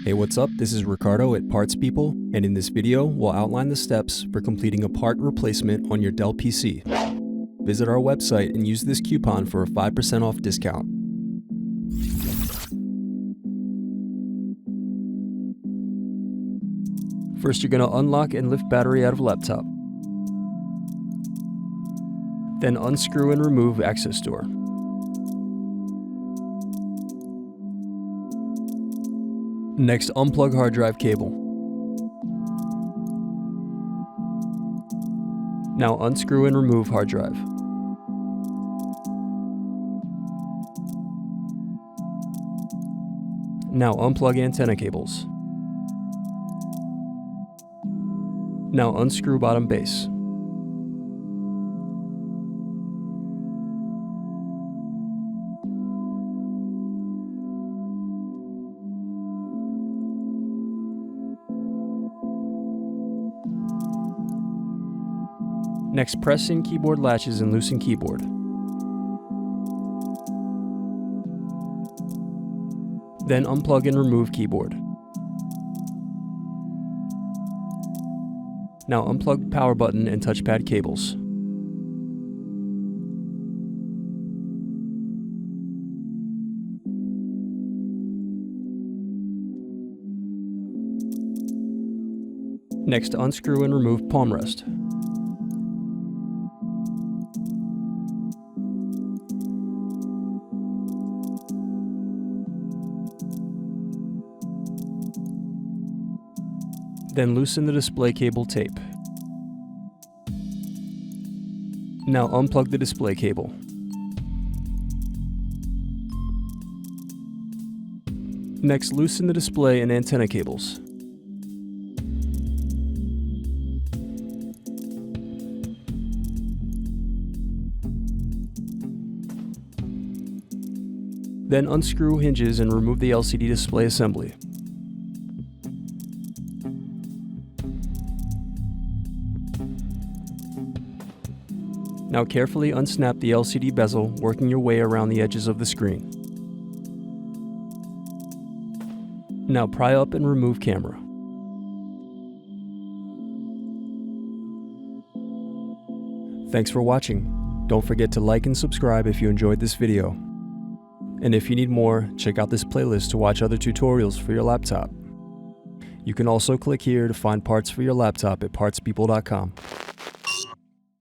Hey, what's up? This is Ricardo at Parts People, and in this video, we'll outline the steps for completing a part replacement on your Dell PC. Visit our website and use this coupon for a 5% off discount. First, you're going to unlock and lift battery out of laptop. Then unscrew and remove access door. Next, unplug hard drive cable. Now unscrew and remove hard drive. Now unplug antenna cables. Now unscrew bottom base. Next, press in keyboard latches and loosen keyboard. Then unplug and remove keyboard. Now unplug power button and touchpad cables. Next, unscrew and remove palm rest. Then loosen the display cable tape. Now unplug the display cable. Next, loosen the display and antenna cables. Then unscrew hinges and remove the LCD display assembly. Now carefully unsnap the LCD bezel, working your way around the edges of the screen. Now pry up and remove camera. Thanks for watching. Don't forget to like and subscribe if you enjoyed this video. And if you need more, check out this playlist to watch other tutorials for your laptop. You can also click here to find parts for your laptop at partspeople.com.